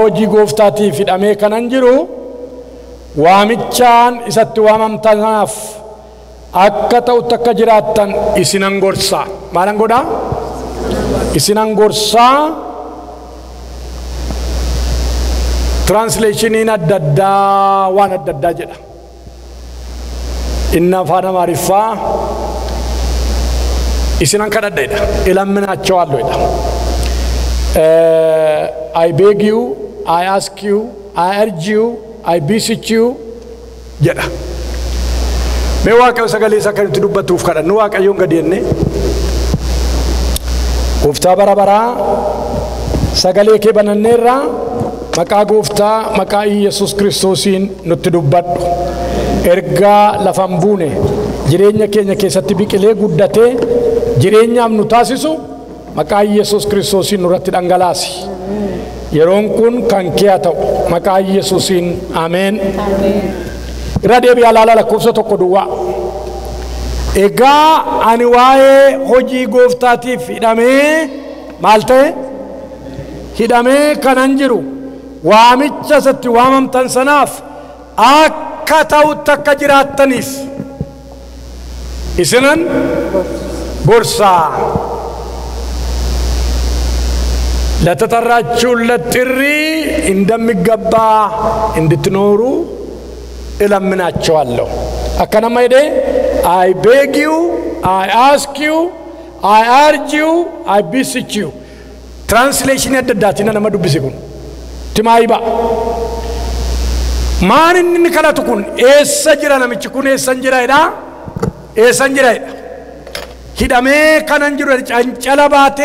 hojii gooftaatiif hidhamee kanan jiru waamichaan isatti waamamtanaaf akka ta'utti akka jiraattan isinan gorsaa. Maalan godhaa? Isinan gorsaa. Translationiin adda addaa waan adda addaa jedha. Inni afaan Amaariffaa isinan kadhadheedha. Ilaminaachawaalloodha. I beg you, I ask you, I urge you, I beseech you jedha. Mee Waaqayyo sagalee isaa kan itti dubbatuuf kadhannu Waaqayyoon gadi jennee Gooftaa bara baraa sagalee kee bananneerraa maqaa Gooftaa maqaa Yesuus Kiristoosiin nutti dubbadhu. Ergaa lafan buune jireenya keenya keessatti biqilee guddatee jireenyaaf nu taasisu maqaa Yesuus Kiristoosiin nurratti dhangalaasi. Yeroon kun kan kee ta'u maqaa Yesuusiin ameen. Irra deebi'aa laala lakkoofsa tokko duwwaa. Egaa ani waa'ee hojii gooftaatiif hidhamee maal ta'e? Hidhamee kanan jiru waamicha isatti waamamtan sanaaf akka ta'utti akka jiraattaniif isinan gorsaa. ለተጠራችሁን ለጥሪ እንደሚገባ እንድትኖሩ እለምናችኋለሁ። አከናማ ሄደ I beg you, I ask you, I urge you, I beseech you. Translation ያደዳቲና ነመዱ ቢሲኩን ትማይባ ማን እንከላቱኩን ኤሰ ጅራ ነምች ኩን ኤሰን ጅራ ሄዳ ኤሰን ጅራ ሄዳ ሂዳሜ ከነን ጅሩ ጫንጨለባቴ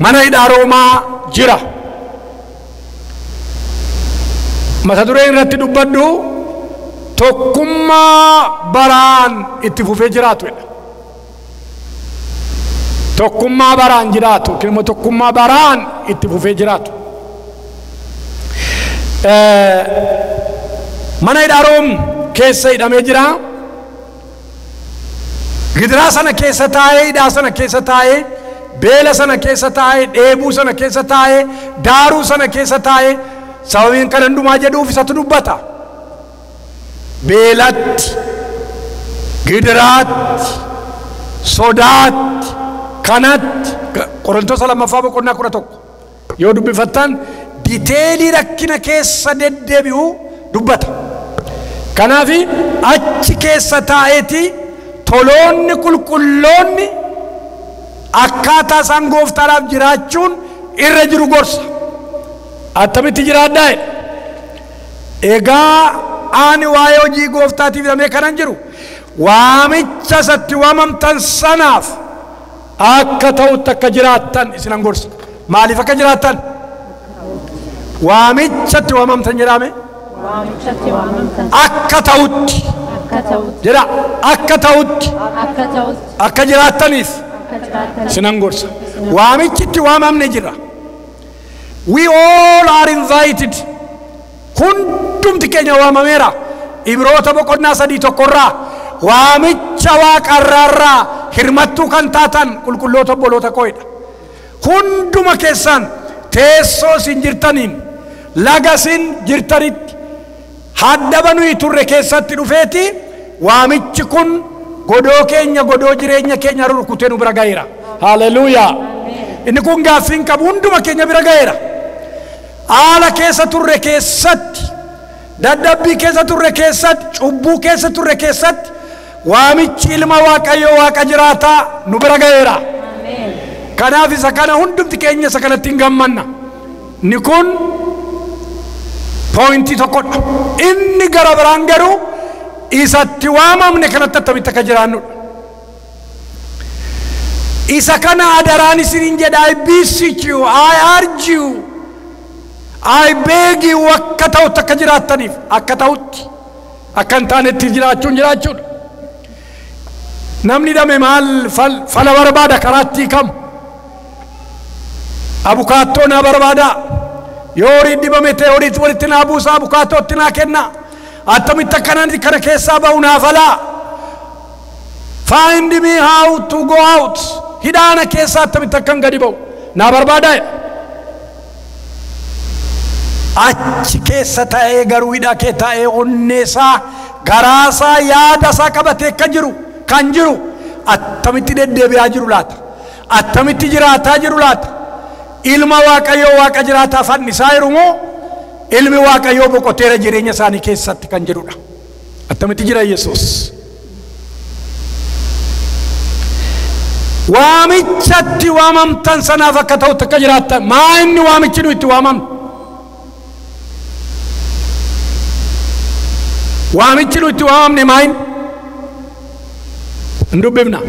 mana hidhaa jira. Mata dureen irratti dubbadhu tokkummaa baraan itti fufee jiraatu. Tokkummaa baraan jiraatu kilma tokkummaa baraan itti fufee jiraatu. Mana hidhaa keessa hidhamee jira. Gidiraa sana keessa taa'ee hidhaa sana keessa taa'ee beela sana keessa taa'ee dheebuu sana keessa taa'ee daaruu sana keessa taa'ee sababiin kan hundumaa jedhuuf isatu dubbata. Beelatti, gidiraatti, sodaatti, kanatti Qorontos lammaffaa boqonnaa 11 yoo dubbifattan diteelii rakkina keessa deddeebi'u dubbata. Kanaaf achi keessa taa'eeti toloonni qulqulloonni akkaataa isaan gooftaadhaaf jiraachuun irra jiru gorsa. Attamitti jiraadhaa? Egaa ani waa'ee hojii gooftaatiif hidhamee kanan jiru waamicha isatti waamamtan sanaaf akka ta'utti akka jiraattan isinan gorsa. Maaliif akka jiraattan? Waamichatti waamamtan jedhame akka ta'utti jedha akka ta'utti akka jiraattaniif isinan gorsa. Waamichitti waamamne jira. We all are invited. Hundumti keenya waamameera. Ibroota boqonnaa 3 waamicha waaqarraarraa hirmattuu kan taatan qulqulloota obboloota koo'edha. Hunduma keessan teessoo isin jirtaniin laga isin jirtanitti haddaba nuyi turre keessatti dhufeeti waamichi kun godoo keenya godoo jireenya keenya rukutee nu bira ga'eera. Haleluuyaa. Inni kun gaaffiin qabu hunduma keenya bira ga'eera. Haala keessa turre keessatti dadhabbii keessa turre keessatti cubbuu keessa turre keessatti waamichi ilma Waaqayyoo Waaqa jiraataa nu bira ga'eera. Kanaaf isa kana hundumti keenya isa kanatti hin gammanna. Ni kun pointii tokkodha. Inni gara biraan garuu isatti waamamne kanatti attamitti akka jiraannudha. Isa kana adaraan isiniin jedha I beseech you, I urge you, I beg you akka ta'utti akka jiraattaniif akka ta'utti akka hin taanetti jiraachuudha. Namni dhame maal fala barbaada karaatti kam? Abukaattoo naa barbaada. Yoo horii dibame ta'e horiitti walitti naa buusa abukaattootti naa kenna. Attamitti akkanatti kana keessaa ba'u naa falaa. Find me how to go out. Hidhaana keessaa attamitti akkan gadi ba'u naa barbaada. achi keessa ta'ee garuu hidha kee ta'ee onneesaa garaasaa yaadasaa qabatee kan jiru attamitti deddeebi'aa jiru laata? Attamitti jiraataa jiru laata? Ilma Waaqayyoo Waaqa jiraataa fannisaa jiru moo ilmi Waaqayyoo boqoteera jireenya isaanii keessatti kan jirudha? Attamitti jira Yesuus? Waamichatti waamamtan sanaaf akka ta'u akka jiraattan maa inni waamichi nu itti waamamne? Waamichi nu itti waamamne maa inni? Ndubbifna.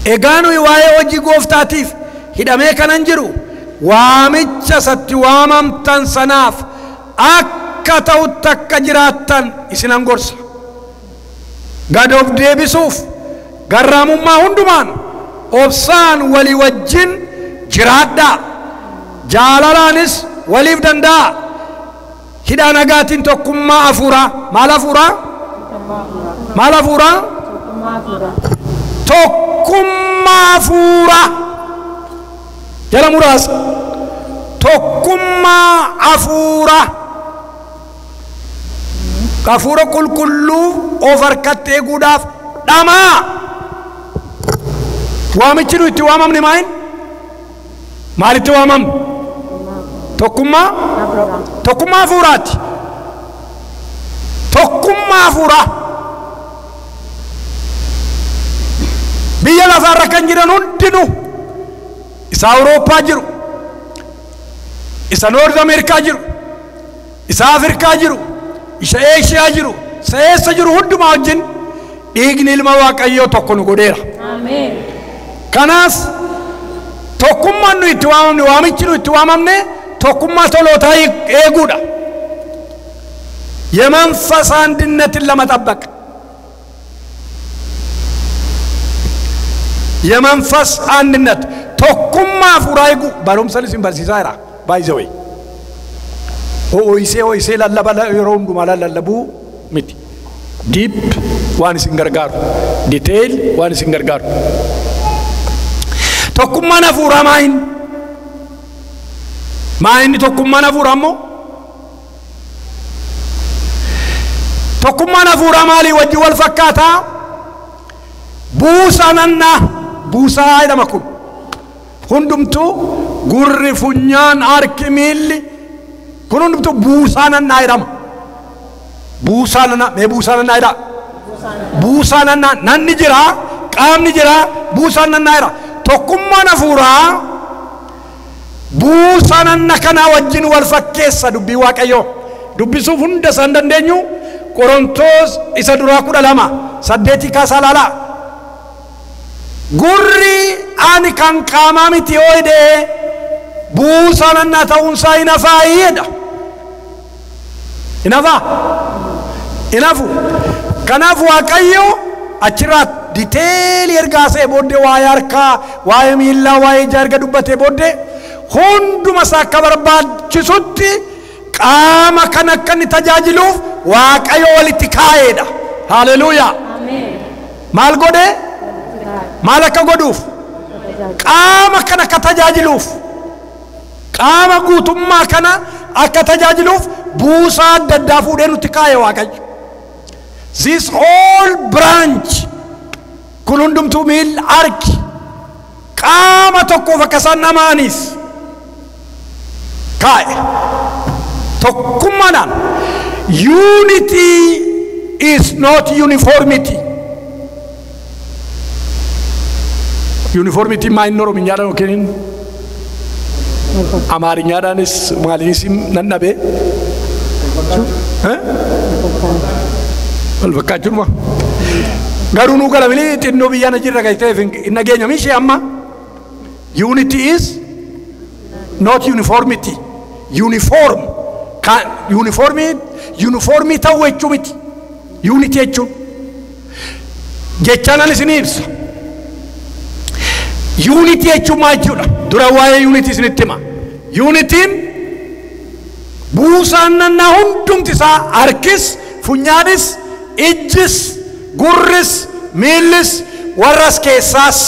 Egaa nuyi waa'ee hojii Gooftaatiif hidhamee kanan jiru waamicha satti waamamtan sanaaf akka ta'utti akka jiraattan isinan gorsa. Gad of deebisuuf garraamummaa hundumaan obsaan walii wajjin jiraadhaa. Jaalalaanis waliif danda'a. Hidhaa nagaatiin tokkummaa hafuuraa. Maal hafuuraa? Maal hafuuraa? Tokkummaa hafuuraa. Jala muraasa. Tokkummaa hafuuraa. Hafuura qulqulluu of harkatti eeguudhaaf dhamaa. Waamichi nu itti waamamne maayin? Maalitti waamamne? Tokkummaa hafuuraati. Tokkummaa hafuuraa. Biyya lafaarra kan jiran hundinuu isa Awurooppaa jiru, isa Noord Ameerikaa jiru, isa Afrikaa jiru, isa Eeshiyaa jiru, isa eessa jiru hundumaa wajjin dhiigni ilma Waaqayyoo tokko nu godheera. Ameen. Kanaaf tokkummaan nu itti waamamne waamichi nu itti waamamne tokkummaa tolootaa eeguudha. የመንፈስ አንድነትን ለመጠበቅ የመንፈስ አንድነት tokkummaa hafuuraa eegu barumsaan isin barsiisaa jira baay'ee ho'isee lallaba yeroo hundumaa lallabuu miti. Deep waan isin gargaaru, detail waan isin gargaaru. Tokkummaan hafuuraa maayin tokkummaan hafuuraa ammoo tokkummaan hafuuraa maalii wajji wal fakkaataa? Buusanannaa buusaa jedhama kun hundumtuu gurri funyaan harki miilli kun hundumtuu buusanannaa jedhama. Buusanannaa mee buusanannaa jedha? Buusanannaa nanni jira qaamni jira buusanannaa jedha. Tokkummaan hafuuraa buusanannaa kana wajjin wal fakkeessa dubbii Waaqayyoo dubbisuuf hunda isaan dandeenyu. Qorontos isa duraa 12:8 kaasaa laalaa. Gurri ani kan qaamaa miti yoo jedhee buusanannaa ta'uunsaa hin hafaa. Hinafu. Kanaaf Waaqayyo achirraa diteelii ergaasee booddee waa'ee harkaa, waa'ee miillaa, waa'ee ijaa erga dubbatee booddee hunduma isaa akka barbaachisutti qaama kan akka inni tajaajiluuf Waaqayyo walitti kaa'eedha. Haleluuyaa. Maal godhee? Maal akka godhuuf? Qaama kana akka tajaajiluuf, qaama guutummaa kana akka tajaajiluuf buusaa adda addaa fuudhee nutti kaa'e Waaqayyo. This all branch kun hundumtuu miilli harki qaama tokkoof akka isaan namaanis kaa'e. Tokkummaadhaan. Unity is not uniformity. Uniformity maa inni Oromiyaadhaan yookiin Amaariyaadhaanis maaliinis nan dhabe? Wal fakkaachuudha. Garuu nu galamini xinnoo biyyaan jirra gayteef hin nageenya mishee amma. Unity is not uniformity. Uniform. Uniformii ta'uu jechuu miti. Unity jechuun jechaan isin ibsa. Unity jechuun maal jechuudha? Dura waa'ee unity isinitti hima. Unitiin buusaannannaa hundumti isaa harkis, funyaanis, ijjis, gurris, miillis, warras keessaas,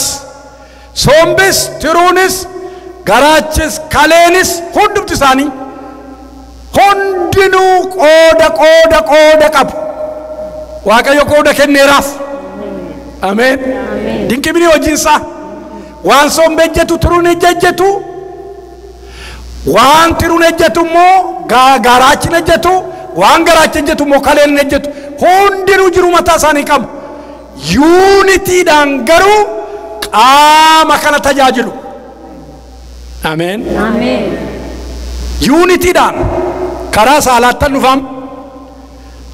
sombis, tiruunis, garaachis, kaleenis hundumti isaanii hundinuu qooda qabu. Waaqayyo qooda kenneeraaf. Ameen. Dinqii bini hojiinsaa waan sombe ejjetu turuun ejjetu waan tiruun ejjetu immoo gaaraachin ejjetu waan garaachi ejjetu immoo kaleen ejjetu hundinuu jiru mataa isaanii qabu. Yuunitiidhaan garuu qaama kana tajaajilu. Ameen. Yuunitiidhaan karaa saalaattan dhufam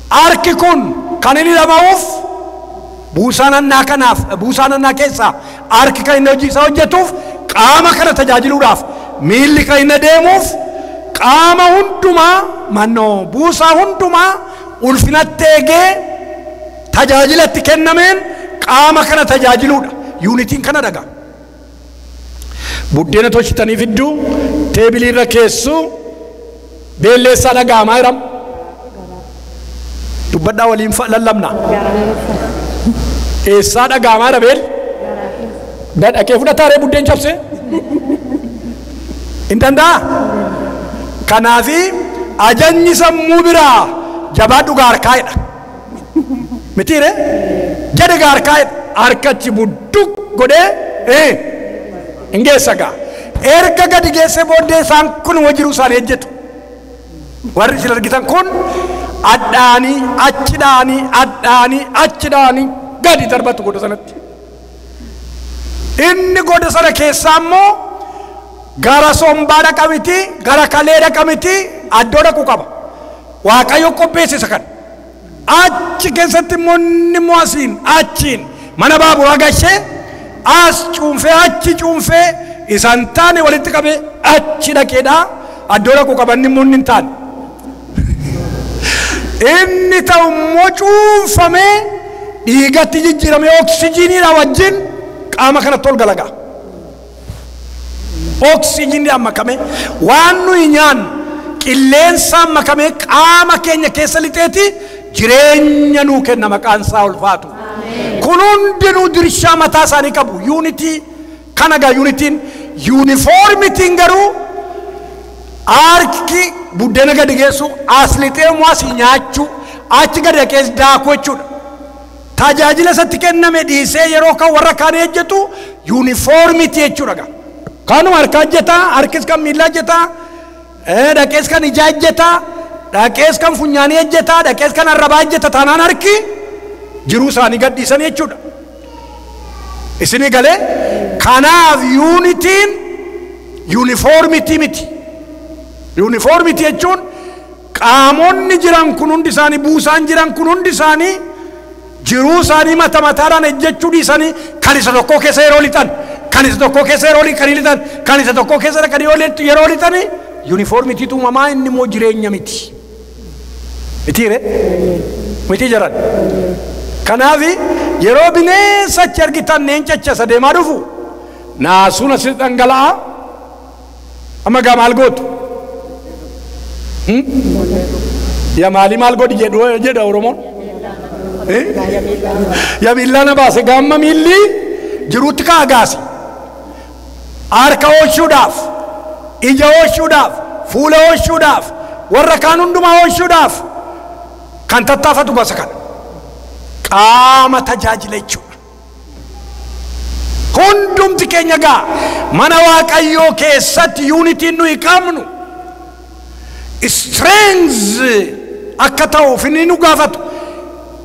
harki kun kan inni dhama'uuf buusaanannaa keessaa harki kan inni hojii isaa hojjetuuf qaama kana tajaajiluudhaaf miilli kan inni deemuuf qaama hundumaa buusaa hundumaa ulfinatti eegee tajaajilatti kennameen qaama kana tajaajiluudha. Yuunitiin kana dhaga. Buddeena tolchitanii fidduu teebilii irra keessu beelleessaa dhaga'amaa jiram. Dubbadhaa waliin lallabna. Eessaa dhaga'amaa jira beel? Dhaqee fudhataaree buddeen cabsee? Hin danda'a? Kanaafi ajajni sammuu biraa jabaadhu gaarkaa'edha. Mitiire? Jedhe gaarkaa'edha. Harkachi budduq godhee hin geessa gaa. Erga gadi geessee booddee isaan kun wajjiru isaanii ejjetu. Warri isin argitan kun addaanii achi gadi darbatu goda sanatti. Inni goda sana keessaa immoo gara sombaa dhaqa miti, gara kalee dhaqa miti, addoo dhaqu qaba. Waaqayyo qopheessisa kan. Achi keessatti immoo inni immoo achiin mana baaburaa gashee as cuunfee achi cuunfee isaan taane walitti qabee achi dhaqeedhaa addoo dhaqu qaba inni immoo hin taane. Inni ta'u immoo cuunfamee dhiigatti jijjiiramee oksijiiniidha wajjin qaama kanatti ol galagaa. Oksijiinidhaan makamee waan nuyi nyaannu qilleensaan makamee qaama keenya keessa lixeeti jireenya nuu kenna maqaan isaa ulfaatu. Kun hundinuu dirshaa mataa isaanii qabu. Yuunitii kana gaa yuunitiin yuunifoormitiin garuu harki buddeena gadi geessu as lixee muas nyaachuu achi gadi dhaqees daakuu jechuudha. Tajaajila isatti kenname dhiisee yeroo kan warra kaan ejjetu yuunifoormitii jechuudha. Kanuma harka ejjetaa, harkis kan miila ejjetaa, dhaqees kan ijaa ejjetaa, dhaqees kan funyaanii ejjetaa, dhaqees kan arrabaa ejjeta taanaan harki jiruu isaanii gadhiisanii jechuudha. Isinii galee kanaaf yuunitiin yuunifoormitii miti. Yuunifoormitii jechuun qaamonni jiran kun hundi isaanii buusaan jiran kun hundi isaanii jiruu isaanii mataadhaan ejjechuu dhiisanii kan isa tokkoo keessa yeroo lixan, kan isa tokkoo keessa yeroo lixan, kan isa tokkoo keessa yeroo lixanii yuunifoormitiitu uumamaa inni immoo jireenya miti. Mitiire? Miti jiran. Kanaaf yeroo bineensa achi argitan neencacha deemaa dhufu naasuun asitti dhangala'aa amma gaa maal gootu? Ya maali maal godhi jedha Oromoon? Ya miillana baase gaamma miilli jiruutti kaagaasi. Harka oolchuudhaaf, ija oolchuudhaaf, fuula oolchuudhaaf, warra kaan hundumaa oolchuudhaaf kan tattaafatu gosa kana. Qaama tajaajila jechuudha. Hundumti keenya gaa mana Waaqayyoo keessatti yuunitiin nuyi qabnu strengths akka ta'uuf inni nu gaafatu.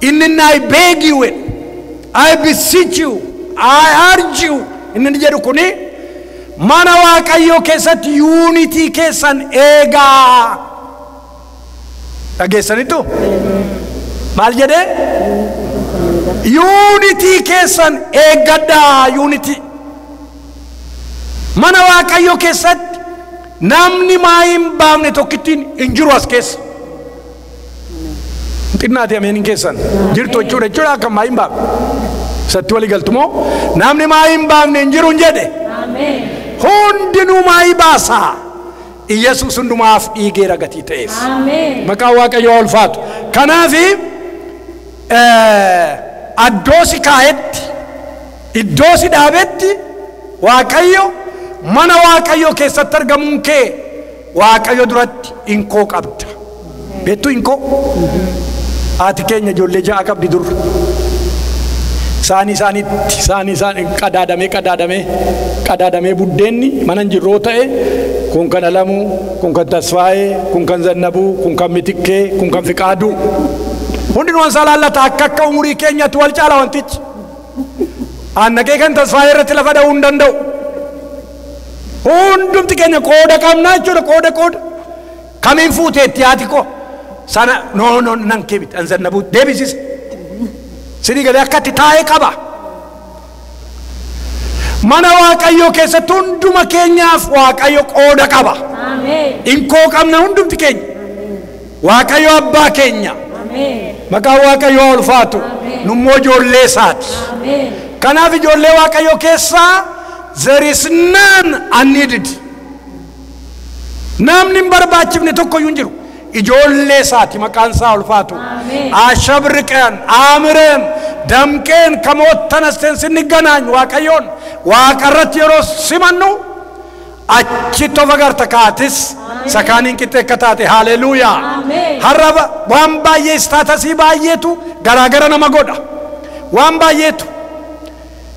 Inni I beg you, I beseech you, I urge you inni jedhu kuni mana Waaqayyoo keessatti yuunitii keessan eegaa. Dhageessanitu? Maal jedhee? Yuunitii keessan eeggadhaa yuunitii. Mana Waaqayyoo keessatti namni maa hin baafne tokkittiin hin jiru as keessa. Xinnaati ameen keessan jirtu jechuudha akka maa hin baafne. Satti walii galtumoo namni maa hin baafne hin jiru hin jedhe. Hundinuu maa hin baasaa. Iyesuus hundumaaf dhiigeera gatii ta'eef. Maqaan Waaqayyoo ulfaatu. Kanaafi addoosi kaayetti iddoosi dhaabetti Waaqayyo mana Waaqayyoo keessatti argamuun kee waaqayyo duratti inkoo qabda. Beektu inkoo? Haati keenya ijoollee ja'a qabdi dur. Isaanii qadaadamee buddeenni mana jirroo ta'e kun kan Alamuu, kun kan Tasfaayee, kun kan Zannabuu, kun kan Mitikkee, kun kan Fiqaaduu. Hundinumaan isaa laallata akka umurii keenyatti wal caala wantichi. Aannaqee kan Tasfaayee irratti lafa dha'uu hin danda'u. Hundumti keenya qooda qabnaa jechuudha, qooda. Kamiin fuuteetti haati koo? Sana nan keebiti an Zannabuu deebisise. Sini galee akkatti taa'ee qaba. Mana waaqayyoo keessatti hunduma keenyaaf waaqayyo qooda qaba. Inkoo qabna hundumti keenya. Waaqayyo abbaa keenya. Maqaan waaqayyoo ulfaatu. Nummoo ijoollee isaati. Kanaaf ijoollee waaqayyoo keessaa there is none unneeded. Namni hin barbaachifne tokkoyyuu hin jiru. Ijoollee isaati maqaan isaa ulfaatu. Ashabriqeen, Amireen, Damqeen kamoottanasteen sinni ganaany waaqayyoon waaqarratti yeroo simannu achitti of agarta kaatis sakaaniin qixxee akka taate. Haleluuyaa. Har'a waan baay'ee istaatasii baay'eetu garaagara nama godha. Waan baay'eetu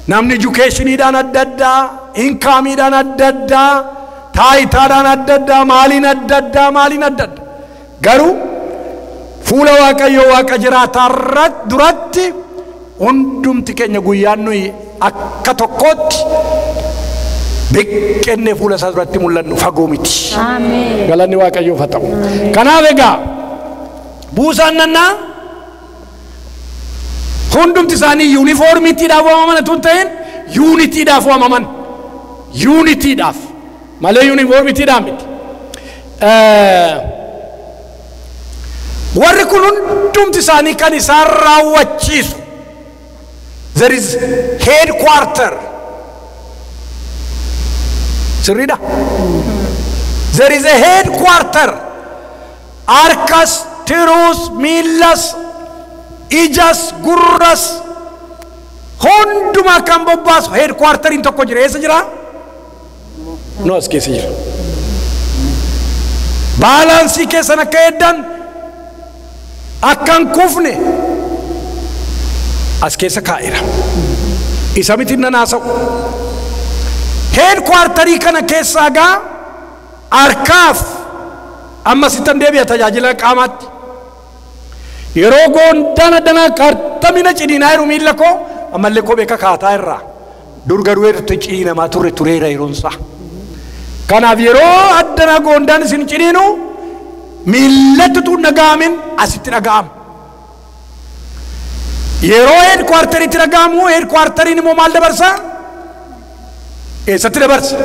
namni edukeeshiniidhaan adda addaa, inkaamiidhaan adda addaa, taayitaadhaan adda addaa, maaliin adda addaa. Garuu fuula waaqayyoo waaqa jiraataa duratti hundumti keenya guyyaan nuyi akka tokkootti biqqennee fuula isaa duratti mul'annu fagoo miti. Galanni waaqayyoof haa ta'u. Kanaaf egaa buusaan nannaa hundumti isaanii yuunifoormiitiidhaaf waamaman utuu hin ta'in yuunitiidhaaf waamaman. Yuunitiidhaaf malee yuunifoormiitiidhaan miti. Warri kun hundumti isaanii kan isaan raawwachiisu. There is headquarter. Sirriidha. There is a headquarter. Harkas, tiruus, miilas, ijas, gurras hundumaa kan bobbaasu headquarteriin tokko jira. Eessa jira? No, as keessa jira. Baalaansii keessan akka eeddan akkan kufne as keessa kaa'eera. Isa miti nan haasa'u. Headquarterii kana keessaa gaa harkaaf ammasitti deebi'a tajaajila qaamaatti. Yeroo goondana dana qarxamina cidinaa jiru miilla koo ammallee kophee kakaataa irraa dur garuu irratti ciinamaa tureera yeroonsaa. Kanaaf yeroo addana goondaan isin cidinu miillatti tun dhaga'amin asitti dhaga'ama. Yeroo headquarteriitti dhaga'amu headquarteriin immoo maal dabarsa? Eessatti dabarsa?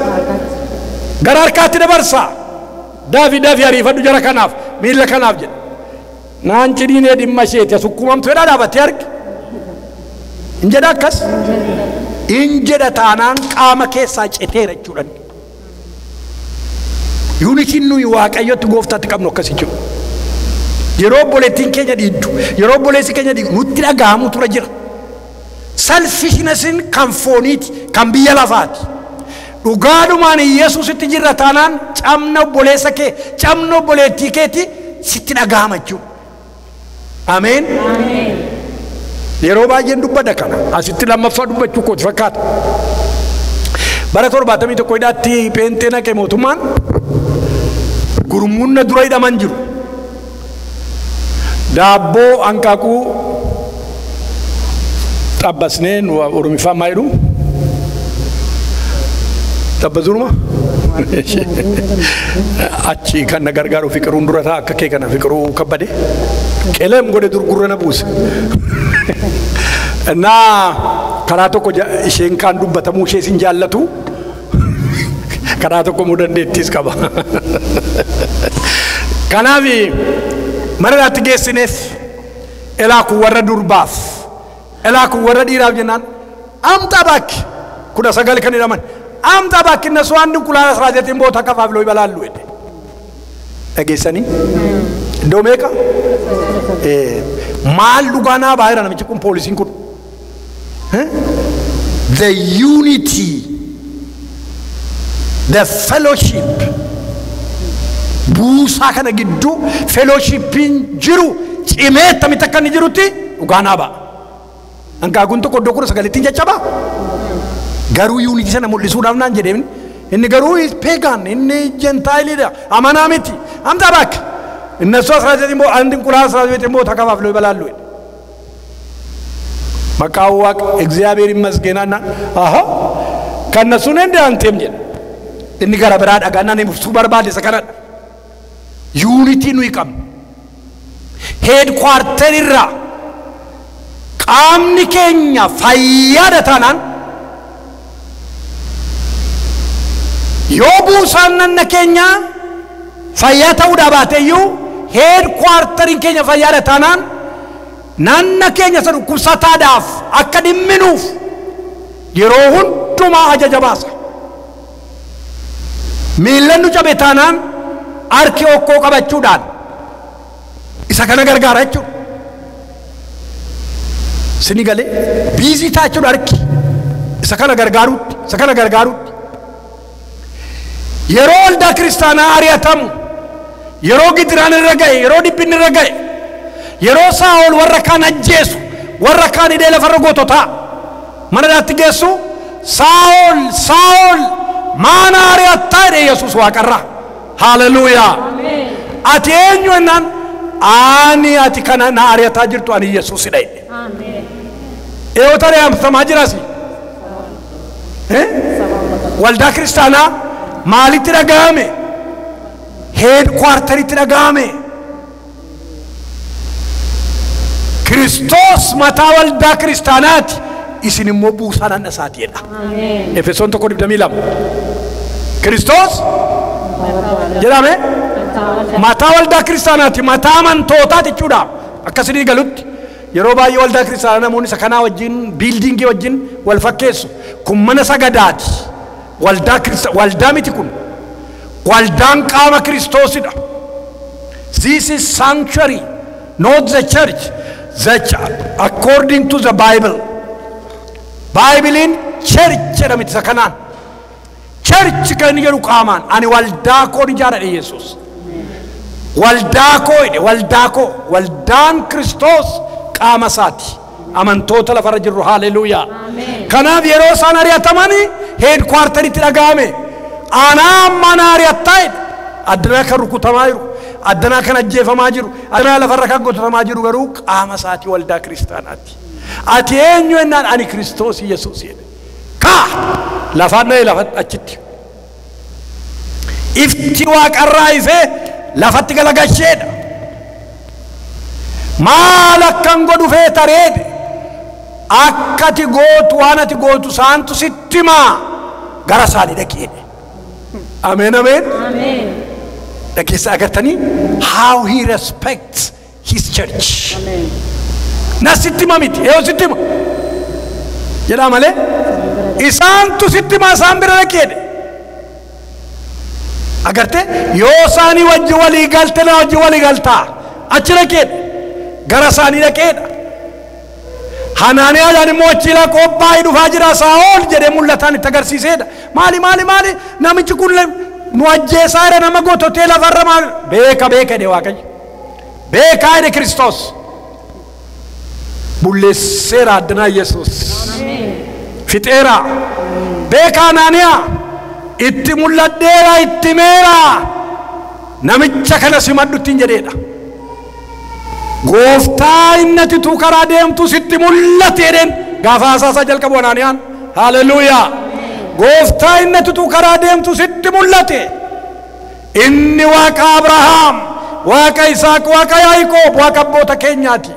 Gara harkaatti dabarsa. Daafi ariifadhu jara kanaaf miilla kanaaf jedha. Naan cidinee dhimma isheeti asukkumamtu jedhaa dhaabattee arge. In jedha akkas? In jedha taanaan qaama keessaa ceteera jechuudhaan. Yuunitiin nuyi waaqayyotti gooftaatti qabnu akkasii jiru. Yeroo obboleettiin keenya dhiiddu, yeroo obboleessi keenya dhiigu nutti dhaga'amu tura jira. Selfishnessiin kan fooniiti, kan biyya lafaati. Dhugaadhumaan Yesuusitti jirra taanaan camna obboleessa kee, camna obboleettii keeti sitti dhaga'ama jechuudha. Ameen. Yeroo baay'een dubbadha kana asitti lammaffaa dubbachuu kooti fakkaata. Bara 71 Pheenxee naqee mootummaan gurmuun dura hidhaman jiru. Daabboo hanqaaquu xabbasnee nu Oromiffaan maa jedhu? Xabbazuruma? Achi kan na gargaaru fiqiruun dura ta'a akka kee kana fiqiruu kabbade. Qeleem godhe durgurra na buuse. Naa karaa tokko isheen kaan dubbatamuu ishee sin jaallatu. Karaa tokko muu dandeettis qaba. Kanaaf mararaatti geessineef elaaku warra durbaaf elaaku warra dhiiraaf jennaan amtaa bakki 19 kan jedhaman amtaa bakki እነሱ አንድ እንቁላል 19 ቦታ ከፋፍለው ይበላሉ ሄደ dhageessanii እንደው meeqa maal dhugaanaa baay'ee namichi kun poolisiin kun the unity, the fellowship, buusaa kana gidduu fellowshipin jiru cimee tamit akka inni jirutti dhugaanaa ba'a. Angaaguun tokko iddoo kudha sagalittiin caccaba. Garuu unity sana mul'isuudhaaf naan jedheen inni garuu pagan inni gentileidha amanaa miti amta bakka እነሱ 19 ሞ አንድ እንቁላል 19 ሞ ተከፋፍለው ይበላሉ። መቃወቅ እግዚአብሔር ይመስገናና አሃ ከነሱ ነው እንደ አንተም ጀ እኒ ጋራ በራዳ ጋና ነው ሱ በርባል ሰከራ ዩኒቲ ነው ይቀም ሄድ ኳርተር ይራ ቃምኒ ኬኛ ፈያደታናን ዮቡሳንነ ኬኛ ፈያታው ዳባተዩ ሄድ ኳርተር ኬኛ ፈያደታናን ናና ኬኛ ሰሩ ኩሳታዳፍ አከዲምኑፍ የሮሁን ዱማ አጀጀባሳ ሚለኑ ጨቤታናን አርኪ ኦኮ ቀበቹዳን ኢሰከነ ገርጋራቹ ስኒገሌ ቢዚታቹ አርኪ ኢሰከነ ገርጋሩት የሮ ወልዳ ክርስቲያና አሪያተሙ የሮ ግድራን ረጋይ የሮ ዲብን ረጋይ የሮ ሳውል ወረካን አጀሱ ወረካን ይደለ ፈረጎቶታ ማናት ገሱ ሳውል ማናሪያታ ኢየሱስ ዋቀራ ሃሌሉያ አሜን አቴኞናን አኒ አቲከና ናሪያታ ጅርቱ አን ኢየሱስ ይደይ አሜን ኤውተሪያም ሰማጅራሲ ወልዳ ክርስቲያና ማሊት ረጋሜ ሄድ ኳርተሪት ረጋሜ ክርስቶስ ማታ ወልዳ ክርስቲያናት ኢስኒሞ ቡሳና ነሳት ይዳ አሜን ኤፌሶን ተቆድ ደሚላም ክርስቶስ ጀራሜ ማታ ወልዳ ክርስቲያናት ማታ ማንቶታት ይቹዳ አከስኒ ገሉት የሮባይ ወልዳ ክርስቲያና ሞኒ ሰከና ወጅን ቢልዲንግ ወጅን ወልፈከሱ ኩመነ ሰገዳት ወልዳ ክርስቲያን ወልዳ ሚቲኩን ወልዳን ቃመ ክርስቶስ ይዳ this is sanctuary not the church according to the bible in church ramit sakana church kan yeru qaman ani walda ko dijara Jesus walda ko waldan Christos qama sati amantota la farajru hallelujah amen kana yero sanariya tamani head quarter itragame ana manariya tay adna karuku tamayiru adna kana jefa majiru adna la faraka goto majiru garu qama sati walda kristanati atenyo enan ani Christos Jesus yede ka la fanna la fatachiti ifti wa qarraise la fatiga la gasheda malakan godu fetarede akkati gotu anati gotu santu sittima garasali dekide amen amen amen dakisa agatani how he respects his church amen na sittima miti eo sittima jeda male isantu sittima sambira dekide agarte yosani wajji wali galtena wajji wali galta achrekede garasani dekide hananiya yani mochila ko baidu fajira saol jede mullatan tagarsiseeda mali namichi kulle nuajje sare namagoto tela varramal beka de wakay beka de Christos bulle sera adna Jesus amen fitera beka hananiya itti mulladera ittimera namicha kana simaddutin jededa गोफ्ता इन्नति तू करा दे हम तू सिट्टी मुल्ला तेरे गाफासा सा जल का बोनानियान हालेलुया गोफ्ता इन्नति तू करा दे हम तू सिट्टी मुल्ला ते इन्नी वाका अब्राहम वाका इसाक वाका याइकोब वाका बोता केन्याती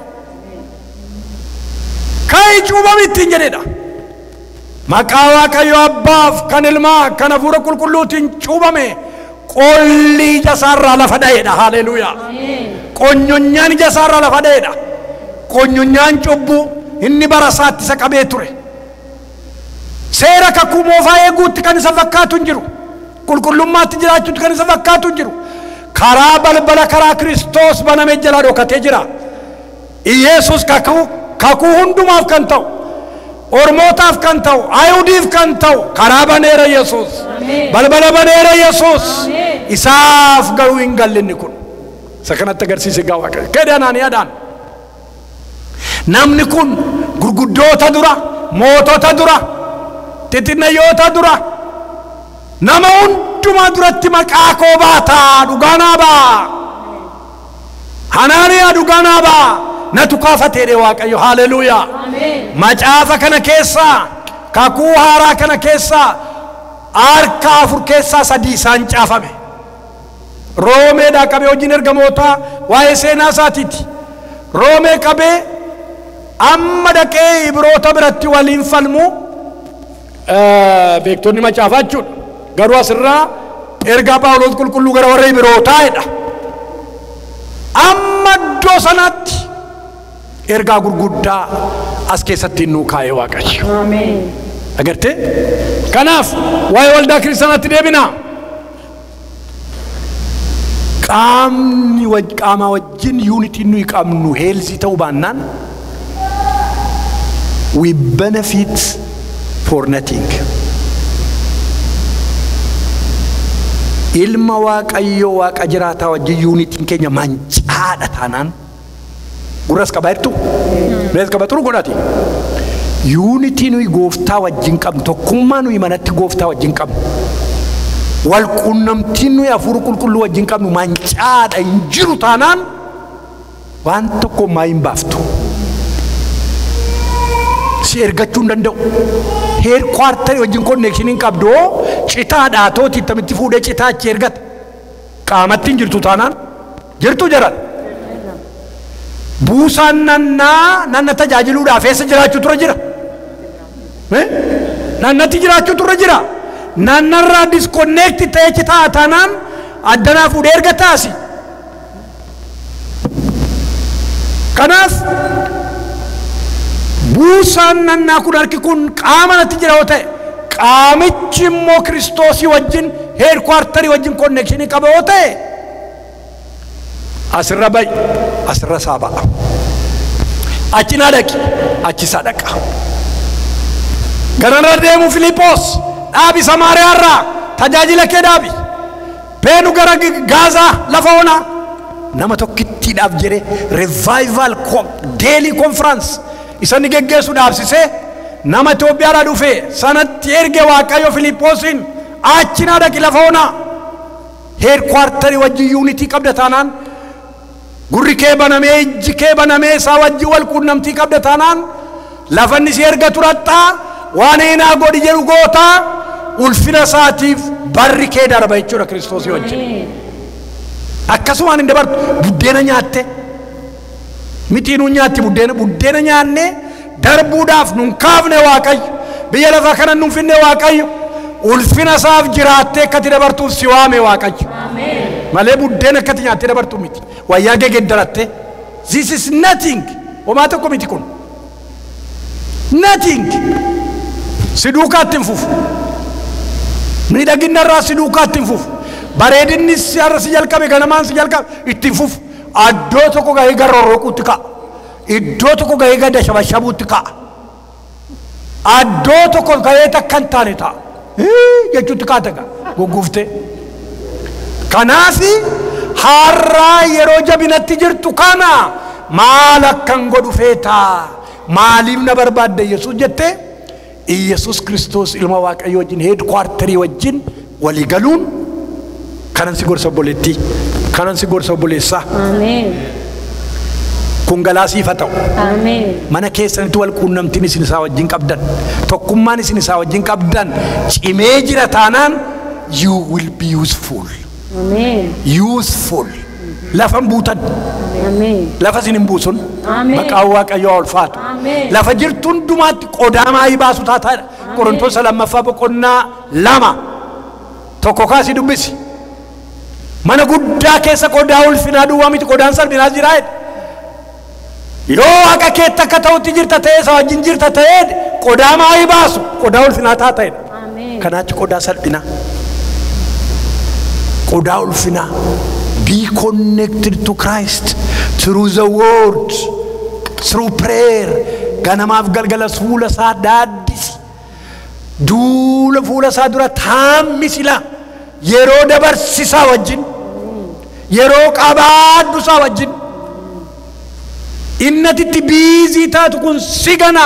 कई चुबा मिट्टिन जनेदा मका वाका यो अब्बाफ कनिल्मा कनफूरा कुलकुल्लूतिन चुबा में कोल्ली जसारा लफदाएदा hallelujah Konyonyan jasara la fadeda konyonyan chobbu inni barasati sakabe ture sera kakumo faye gutti kan safakatu njiru kulkullumati jirachu kan safakatu njiru kara balbala kara Christos bana mejjala do katejira Jesus kaku hundumaf kantaw ormotaf kantaw ayudif kantaw kara banera Jesus balbala banera Jesus isaaf garuu hin gallinni kun sakanatti agarsiise gaa Waaqayyo kedhanaan yaadaan namni kun gurguddoota dura mootota dura xixinnayyoota dura nama hundumaa duratti maqaa koo baataa dhugaanaa baa Hanaaniyaa dhugaanaa baa natu kaafateedhe Waaqayyo haleluuyaa macaafa kana keessaa kakuu haaraa kana keessaa harka afur keessaa sadii isaan caafame Roomeedhaa qabee hojiin ergamootaa waa'ee seenaa isaatiiti Roomee qabee amma dhaqee Ibroota biratti waliin falmu beektonni macaafaa jechuudha garuu asirraa ergaa Phaawulos qulqulluu gara warra Ibrootaadha amma iddoo sanatti ergaa gurguddaa as keessatti nuu kaa'ee Waaqayyo ameen agartee kanaaf waa'ee waldaa kiristaanaatti deebinaa qaama wajjin unity nuyi qabnu healthy ta'uu baannaan we benefit for nothing ilma Waaqayyo waaqa jiraataa wajjin unity keenya mancaadha taanaan gurras qabaayirtu mees qabaturu godhati unity nuyi gooftaa wajjin qabnu tokkummaa nuyi manatti gooftaa wajjin qabnu wal qunnamtiin nuyi hafuura qulqulluu wajjin qabnu mancaadha hin jiru taanaan waan tokko maa hin baaftu si ergachuu hin danda'u heer kwartarii wajjin connection hin qabdu citaadhaa tooti ittamitti fuudhee citaa achi ergata qaamatti hin jirtu taanaan jirtu jaran buusaan nanna tajaajiluudhaaf eessa jiraachuu tura jira nannatti jiraachuu tura jira nannarraa disconnect ta'ee citaa taanaan addanaa fuudhee ergataasi kanaaf buusaan nannaa kun harki kun qaama natti jira yoo ta'e qaamichi immoo Kiristoosii wajjin heer kwartarii wajjin connection qaba yoo ta'e asirra ba'i asirra saaba'a achi na dhaqi achi sadaqa garana deemu Filiphos dhaabi Samaariyaarraa tajaajila kee dhaabi beenu gara Gaazaa lafa onaa nama tokkittiidhaaf jedhe revival daily conference isani geggeessu dhaabsisee nama Itoophiyaadhaa dhufe sanatti erge Waaqayyo Filiphosiin achi na dhaqi lafa onaa heer kwartarii wajjin unity qabda taanaan gurri kee banamee ijji kee banamee isaa wajjin wal quunnamtii qabda taanaan lafanni si erga turattaa waan eenaa godhi jedhu gootaa ulfina isaatiif barri kee darba jechuudha Kiristoosii wajjin akkasumaan hin dabartu buddeena nyaatte mitiinuu nyaatti buddeena nyaanne darbuudhaaf nun kaafne Waaqayyo biyya lafaa kana nun finne Waaqayyo ulfina isaaf jiraattee akkati dabartuuf si waame Waaqayyo malee buddeena akkati nyaattee dabartu miti wayyaa gegeddaratte this is nothing homaa tokko miti kun nothing si duukaatti hin fufu miidhaginarraa si duukaatti hin fufu bareedinni si har'a si jalqabe ganamaan si jalqabe ittiin fufu addoo tokko gahee garrorroquutti ka'a iddoo tokko gahee gada shabashabuutti ka'a addoo tokko gahee takka hin taane ta'a jechuutti kaata gugguuftee kanaafi har'aa yeroo jabinatti jirtu kana maal akkan godhu feetaa maaliif na barbaadde Yesuus jettee Yesuus Kiristoos ilma Waaqayyoo wajjin heed kwartarii wajjin walii galuun kanan si gorsa obboleettii kanan si gorsa obboleessaa ameen kun galaasiifa ta'u ameen mana keessanitti wal quunnamtiin isin isaa wajjin qabdan tokkummaan isin isaa wajjin qabdan cimee jira taanaan you will be useful ameen useful lafan buutan ameen lafa sinin buusun maqaa Waaqayyoo ulfaatu lafa jirtuun dumaatti qodaamaa ibaasu taataadha Qorontos lammaffaa boqonnaa 2 tokko kaasi dubbisi mana guddaa keessa qodaa ulfinaa duwwaa miti qodaan salphinaas jira yoo akka keetta akka ta'utti jirta ta'ee isa wajjin jirta ta'ee qodaamaa ibaasu qodaa ulfinaa taataadha kanaatti qodaa salphinaa qodaa ulfinaa be connected to Christ through the word through prayer ganamaaf galgala fuula isaa daaddisi duula fuula isaa dura taammisila yeroo dabarsisaa wajjin yeroo qabaadhusaa wajjin innatitti biizii taatu kun sigana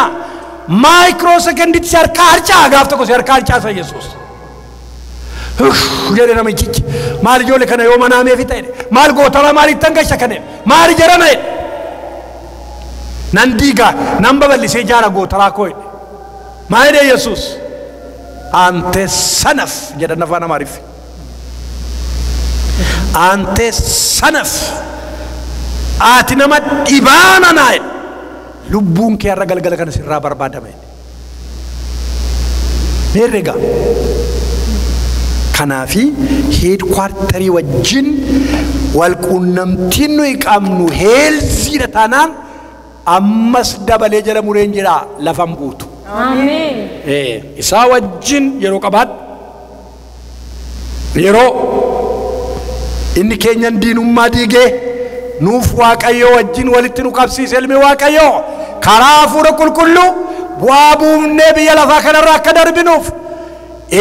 maayikiroo sekonditti si harkaa harcaa gaaf tokko si harkaa harcaasa Yesuus jedhe namichichi maal ijoollee kana yoo manaameefi ta'e maal gootara maalittan gasha kane maal jedhama nan diigaa nan babal'isee jaara gootaraa koo jedhe maal jedhe Yesuus ante sanaf jedhan afaan Amaariffaa ante sanaf ati nama dhibaana naa'e lubbuun kee har'a galgala kana sirraa barbaadame meerregaa kanaafi heedkwaartarii wajjin walquunnamtiin nuyi qabnu heelziidha taanaan ammas dabalee jala mureen jira lafan buutu Amen. isaa wajjin yeroo qabaadhu yeroo inni keenyan diinummaa diigee nuuf waaqayyo wajjin walitti nu qabsiise ilmi waaqayyo karaa hafuura qulqulluu bu'aa buufnee biyya lafaa kanarraa akka darbinuuf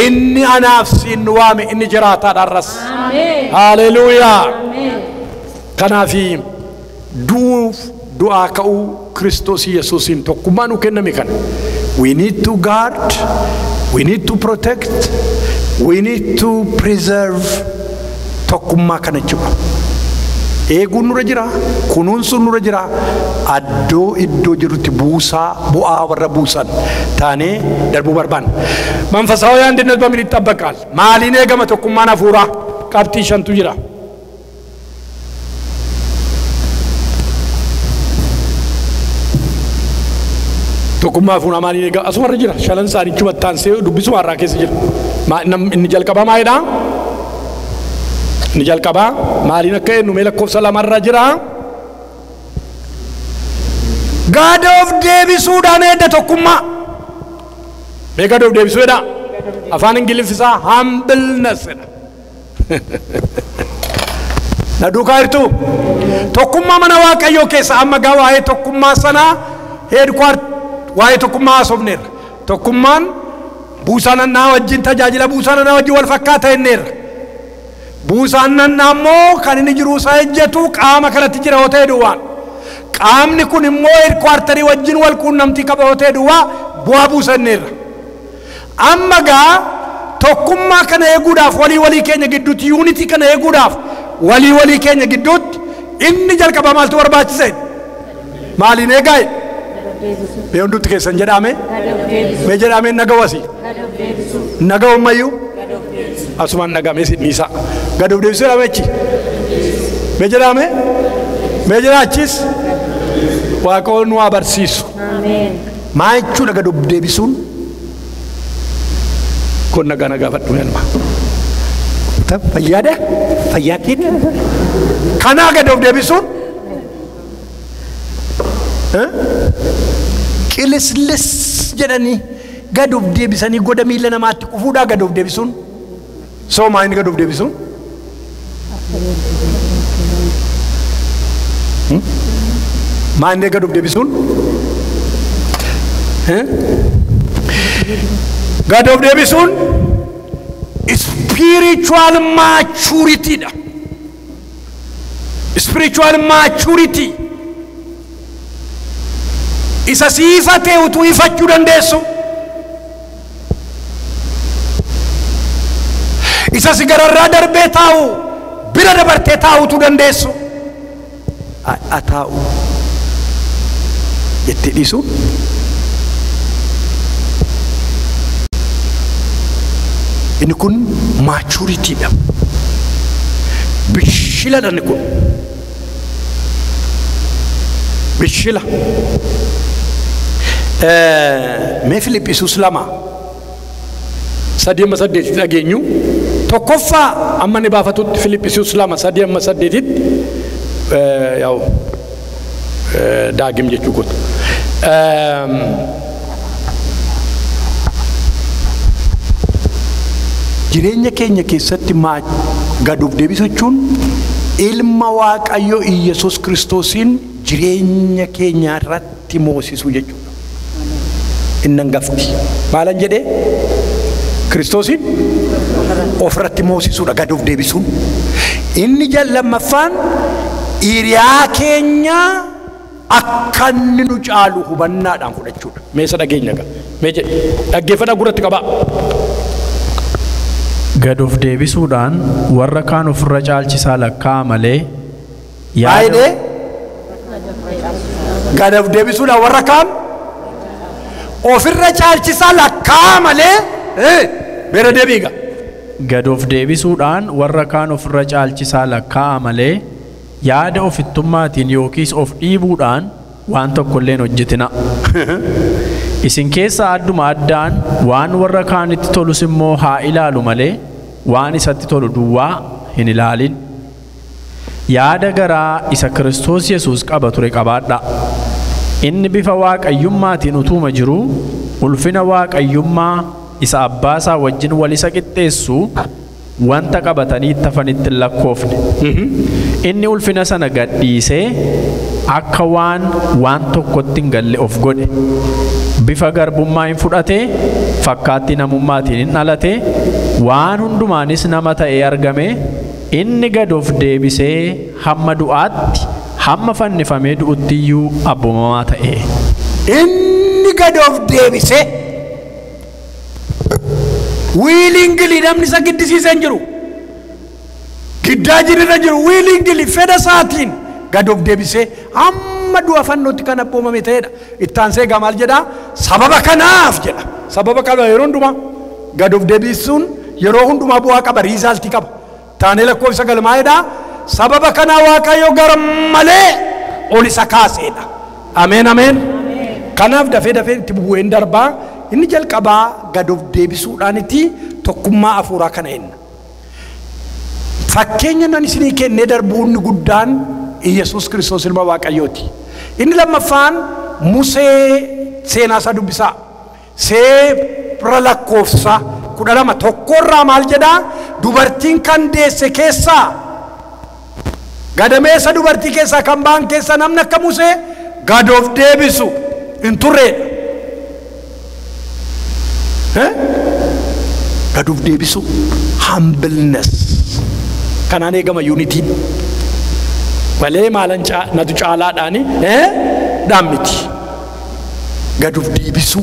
inni anaaf siin waame inni jiraataadha arras haleluuyaa kanaafi duuf du'aa ka'uu Kiristoos Yesuusiin tokkummaa nu kenname kana we need to guard, we need to protect, we need to preserve tokkummaa kana jiru eeguun nurra jira kunuunsuun nurra jira addoo iddoo jirutti buusaa bu'aa warra buusan taanee darbuu barbaanna manfasaawaa anድነት በምን ይጠበቃል maaliin eegama tokkummaan hafuuraa qabxii shantu jira tokkummaa hafuuraa maaliin eegama asumarra jira shalan saanichu battaansee dubbisuma irraa keessa jira inni jalqaba maalidha ni jalqaba maaliin akka eenyu mee lakkoofsa lamarra jira God of deebisuudhaan edda tokkummaa mee God of deebisuudha afaan ingiliffisaa humbleness na duukaa jirtu tokkummaa mana waaqayyoo keessa amma gaa waa'ee tokkummaa sanaa waa'ee tokkummaa haasofneerra tokkummaan buusaanannaa wajjin tajaajila buusaanannaa wajjin wal fakkaata jenneerra buusaanannaa immoo kan inni jiru isaa ejjetu qaama kanatti jira yoo ta'e duwwaan qaamni kun immoo heedkwaartarii wajjin wal quunnamtii qaba yoo ta'e duwwaa bu'aa buusanneerra amma gaa tokkummaa kana eeguudhaaf walii keenya gidduutti yuunitii kana eeguudhaaf walii keenya gidduutti inni jalqaba maaltu barbaachise maaliin eegaa'e mee hunduutti keessan jedhame mee jedhame nagawasi nagawummayyuu asumaan nagame niisa God of deebisuu dhamechi mee jedhame mee jedhaachis waaqoon nu abarsiisu maa jechuudha God of deebisuun kun nagaa gaafadhu elma fayyaada fayyaatiin kanaa God of deebisuun qilislis jedhanii God of deebisanii goda miila namaatti qufuudhaa God of deebisuun soo maa inni God of deebisuun maa inni God of deebisuun God of deebisuun spiritual maturity dha spiritual maturity isa siifatee utuu ifachuu dandeessu isa sigararraa darbee taa'u bira dabartee taa'utu dandeessu ataa'u jettee dhiisuun inni kun maturity dha bishila dha inni kun bishila mee Filiphisius 2:3 dhageenyu tokkoffaa amma ni baafatutti Filiphisius 2:3 yaw daagim jechuu goota jireenya keenya keessatti God of deebisuu jechuun ilma waaqayyo Yesuus Kiristoosiin jireenya keenya irratti moosisuu jechuudha innan gafti maalan jedhee Kiristoosiin ofirratti moosisuudha gad of deebisuun. Inni lammaffaan hiriyaa keenya akka inni nu caalu hubannaadhaan fudhachuudha. Meesa dhageenya gaa. Mee jedhe dhaggeeffadhaa gurratti qabaa. Gad of deebisuudhaan warra kaan ofirra caalchisaa lakkaa'a malee yaada gad of deebisuudhaan warra kaan ofirra caalchisaa lakkaa'a malee beera deebiiga. Gad of deebisuudhaan warra kaan ofirra caalchisaa lakkaa'a malee yaada ofittummaatiin yookiis of dhiibuudhaan waan tokkolleen hojjetina. Isin keessaa adduma addaan waan warra kaanitti tolus immoo haa ilaalu malee waan isatti tolu duwwaa hin ilaalin. Yaada garaa isa Kiristoos Yesuus qaba ture qabaadha. Inni bifa waaqayyummaatiin utuuma jiru ulfina waaqayyummaa isa abbaasaa wajjin wal isa qixxeessu wanta qabatanii itti hafanitti hin lakkoofne. Inni ulfina sana gadhiisee akka waan tokkotti hin galle of godhe. Bifa garbummaa hin fudhate, fakkaattii namummaatiin hin dhalate, waan hundumaanis nama ta'ee argame. Inni gad of deebisee hamma du'aatti, hamma fannifamee du'utti iyyuu abboomamaa ta'e. Inni gad of deebisee wiilingilii namni isa giddisiisee hin jiru. Giddaa jirirra jiru wiilingilii fedha isaatiin gad of deebisee hamma du'a fannootti kan abboomame ta'edha. Ittaansee egaa maal jedhaa? Sababa kanaaf jedha. Sababa kana yeroo hundumaa gad of deebisuun yeroo hundumaa bu'aa qaba, riizaaltii qaba. Taanee lakkoofsa galmaa'edha. Sababa kanaa Waaqayyo gara malee ol isa kaaseedha. Ameen ameen. Kanaaf dafee itti bu'een darbaa inni jalqabaa gad of deebisuudhaanitti tokkummaa hafuuraa kana enna. Fakkeenya nan isinii kennee darbuu inni guddaan Yesuus Kiristoos ilma Waaqayyooti. Inni lammaffaan Musee seenaa isaa dubbisaa. Seera lakkoofsa 12 tokkorraa maal jedhaa? Dubartiin kan deesse keessaa gadameessa dubartii keessaa kan ba'an keessa namni akka Musee gad of deebisu hin turreedha. Gad of deebisu humbleness kanaan eegama unitiin malee maalan natu caalaadhaani dhaammiti. Gad of deebisu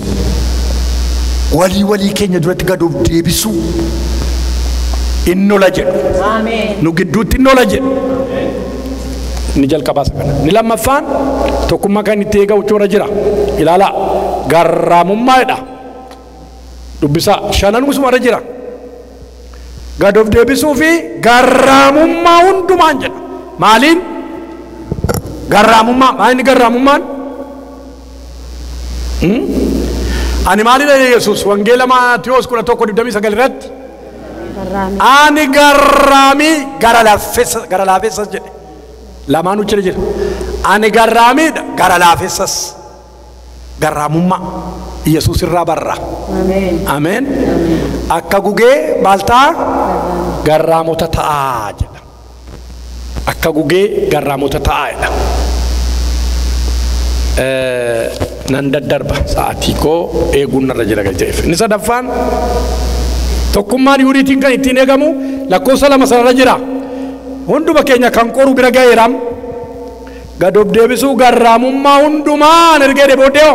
walii keenya duratti gad of deebisu innola jedhu. Nu gidduutti innola jedhu. Ni jalqabaasa kana. Ni lammaffaan tokkummaa kan itti eegamu coora jira. Ilaalaa garraamummaadha. Dubbisaa shanan gusumarra jira. Gad of deebisuu fi garraamummaa hundumaan jedha. Maaliin? Garraamummaa. Maal inni garraamummaan? Ani maalidha Yesuus wangeela Maatiyos 11:29 irratti? Ani garraamii gara laafessas jedhe. Lamaanuu jira. Ani garraamiidha gara laafessas. Garraamummaa Yesuus irraa barra. Ameen. Akka gugee maal ta'a? Garraamota ta'aa jedha. Akka gugee garraamota ta'aa jedha. Nan daddarba sa'aatii koo eeguun narra jira galcheef. Inni sadaffaan tokkummaan Yihuudiitiin kan ittiin eegamu lakkoofsa 2 sanarra jira. Hunduma keenya kan qoru bira ga'eeram. Gad of deebisuu garraamummaa hundumaan ergee booddee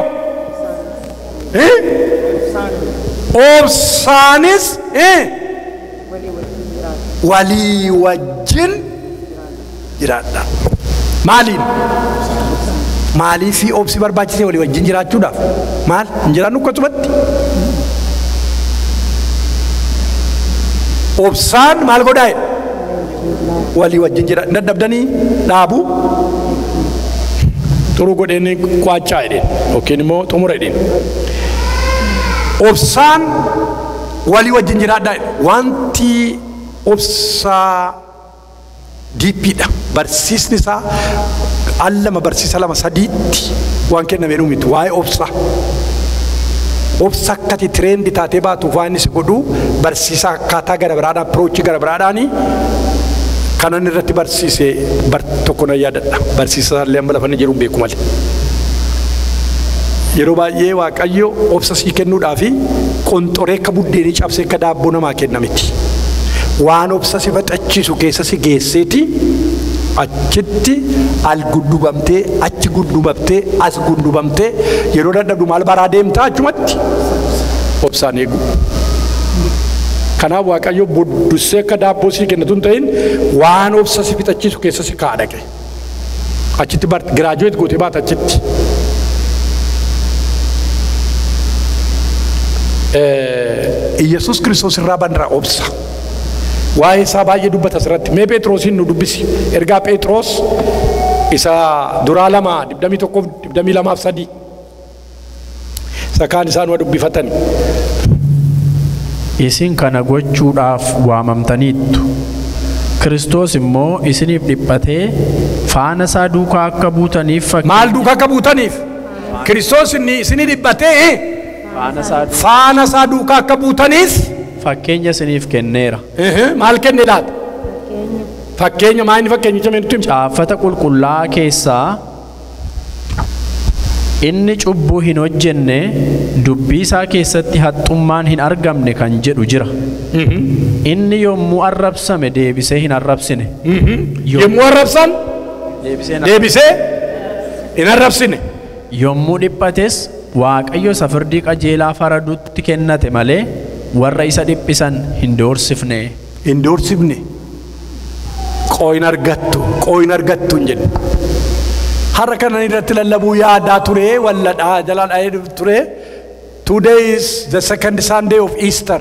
obsaanis walii wajjin jiraadha. Maaliin? Maalii fi obsi barbaachisee walii wajjin jiraachuudhaaf? Maal? Hin jiraannu akkasumatti. Obsaan maal godhaa? Walii wajjin jira. Dadhabdanii dhaabu xuruu godheen kwaachaa jedheen yookiin immoo xumura jedheen. Obsaan walii wajjin jiraadhaa. Wanti obsaa diippiidha. Barsiisni isaa allama barsiisa 2-3tti waan kennamee dhumitu waa'ee obsaa. Obsa akkati tireendii taatee baatuuf waan inni si godhu barsiisa akkaataa gara biraadhaan approachii gara biraadhaanii kanan irratti barsiise tokko na yaadadha. Barsiisa illee amma lafa inni jiru beeku malee. Yeroo baay'ee Waaqayyo obsa sii kennuudhaa fi qonxoree akka buddeenii cabsee akka daabboo namaa kenna miti. waan obsa si fixachiisu keessa si geesseeti achitti al guddubamtee achi guddubamtee as guddubamtee yeroo dadhabdu maal baraa deemtaa achumatti obsaan eegu. Kanaaf Waaqayyo buddussee akka daabboo sii kennatu hin ta'in waan obsa si fixachiisu keessa si kaadhaqe achitti giraajuweet gootee baata achitti. Yesus Kiristoos irraa bandiraa obsa. Waa'ee isaa baay'ee dubbata asirratti. Mee Phexrosin nu dubbisi. Ergaa Phexros isa duraa 2:21-22-3 isa kaan isaan waa dubbifatan. Isin kana gochuudhaaf waamamtaniittu. Kiristoos immoo isiniif dhiphatee faana isaa duukaa akka buutaniif maal duukaa akka buutaniif? Kiristoos isinii dhiphatee faana isaa duukaa akka buutaniif fakkeenya isiniif kenneera. Maal kenne laata? Fakkeenya maal inni fakkeenyicha meenutti hima? Caafata qulqullaa'aa keessaa inni cubbuu hin hojjenne dubbii isaa keessatti haxxummaan hin argamne kan jedhu jira. Inni yommuu arrabsame deebisee hin arrabsine. Yommuu arrabsan deebisee hin arrabsine. Yommuu dhiphates Waaqayyo isa firdii qajeelaa faradutti kennate malee warra isa dhiphisan hin doorsifne. Hin doorsifne. Qooyin argattu hin jedhu. Har'a kana irratti lallabuu yaadaa ture walladhaa jala dha'ee ture. Today is the second Sunday of Easter.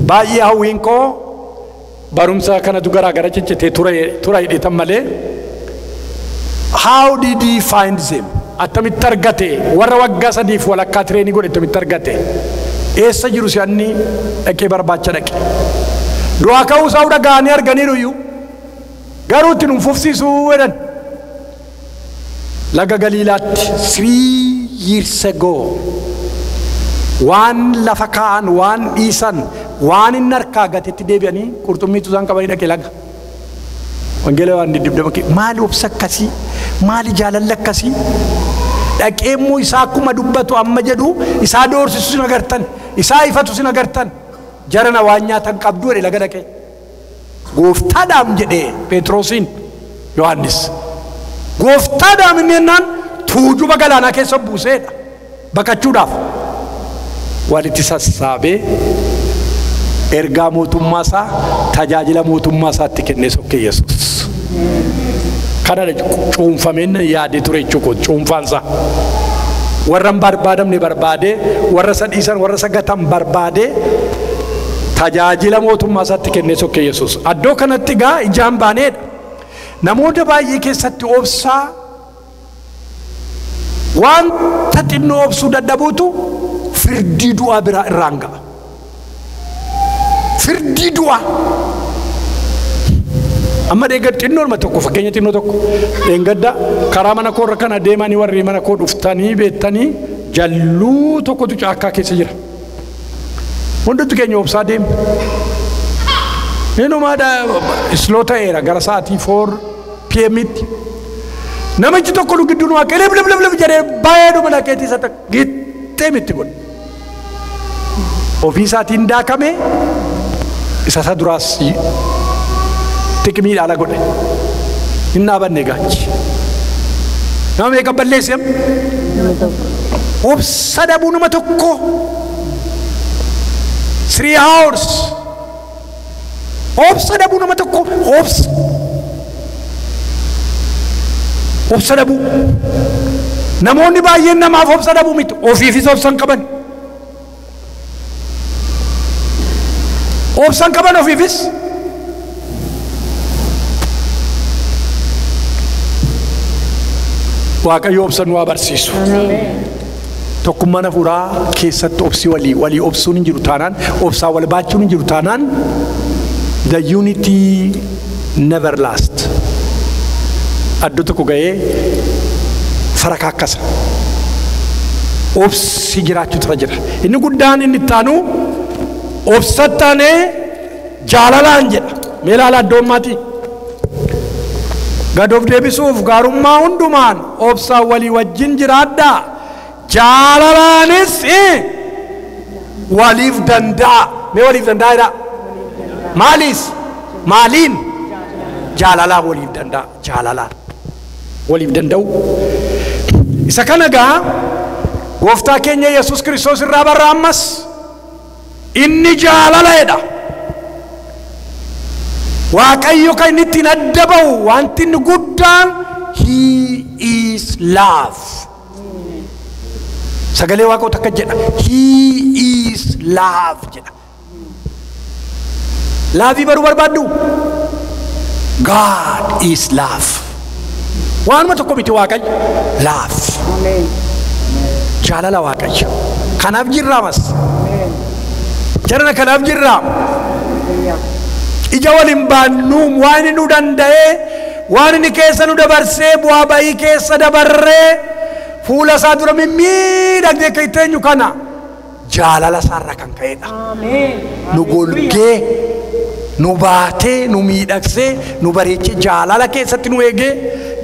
Baay'ee hawwiin koo barumsa kanatu garaa gara ciccitee tura hidhetan malee. How did he find them? Attamitti argate warra waggaa 3 walakkaa tireenii godhe attamitti argate? Eessa jiru si'anni dhaqee barbaacha dhaqe? Du'aa ka'uu isaa dhaga'anii arganiiru iyyuu. Garuu itti nuufufsiisuu jedhan. Laga Galiilaatti 3 years ago waan lafa kaa'an waan dhiisan waan inni harkaa gateetti deebi'anii qurxummiitu isaan qabanii dhaqe laga. Wangeela waan diddibdama maali obsa akkasii maali jaalala akkasii dhaqee immoo isaa akkuma dubbatu amma jedhu isaa doorsisu sin agartan isaa ifatu sin agartan jarana waan nyaatan qabdu jedhe laga dhaqee. Gooftaadhaam jedhee Phexrosin Yohaannis gooftaadhaam inni jennaan tuujuba galaanaa keessa buuseedha baqachuudhaaf walitti sassaabee ergaa mootummaa isaa tajaajila mootummaa isaatti kennee sokkee Yesuus. Kana cuunfameen yaadee ture jechuudha cuunfaan isaa. Warra hin barbaadamne barbaadee warra isa dhiisan warra isa gatan barbaadee tajaajila mootummaa isaatti kennee sokkee Yesuus. Addoo kanatti gaa ijaan baaneedha. Namoota baay'ee keessatti obsaa wanta xinnoo obsuu dadhabuutu firdii du'aa biraa irraan ga'a. Firdii du'aa. Amma deeggar xinnoorma tokko fakkeenya xinnoo tokko deeggadda karaa mana koo irra kana deemanii warri mana koo dhuftanii beektanii jalluu tokkotu caakkaa keessa jira. Hundumtu keenya obsaa deemu. Inumaadha isloo ta'eera gara sa'aatii 4 PM-tti. Namichi tokko nu gidduun waa qelee bilab jedhee baay'ee dhuma dhaqeetii isa gittee mitti godhe. Ofii isaatiin daakame isa duraas xiqimii dhaala godhe. Hin dhaabanne gaachi. Nama meeqa balleesse? Obsa dhabuu nama tokko. 3 hours. Obsa dhabuu nama tokko. Obsa dhabuu. Namoonni baay'een namaaf obsa dhabuu miti. Ofiifis obsan qaban. Obsan qaban ofiifis. Waaqayyo obsa nu barsiisu. Tokkummaa hafuuraa keessatti obsi walii obsuun hin jiru taanaan obsaa wal baachuun hin jiru taanaan the unity never last. Addoo tokko ga'ee farakaakkasa. Obsi jiraachuu irra jira. Inni guddaan inni ittaanu obsattaanee jaalalaan jedha. Mee ilaala addoommaatii. Gad of deebisuuf gaarummaa hundumaan obsaa walii wajjin jiraadhaa. Jaalalaanis waliif danda'a. mee waliif danda'a maalis maaliin jaalalaan waliif danda'a jaalalaan waliif danda'u isa kana gaa gooftaa keenya Yesuus Kiristoos irraa barra ammas inni jaalalaadha waaqayyo kan inni ittiin adda ba'u wanti inni guddaan he is love sagalee waaqota akka jedha he is love jedha laafii baruu barbaaddu God is love waanuma tokko miti waaqayyo love jaalala waaqayyo kanaaf jirraamas jarana kanaaf jirraam ija waliin baannuum waan inni nu danda'ee waan inni keessa nu dabarsee bu'aa bayii keessa dabarree fuula isaa dura mimmiidhagdee akka itteenyu kana jaalala isaarraa kan ka'edha nu golgee nu baatee nu miidhagsee nu bareechee jaalala keessatti nu eegee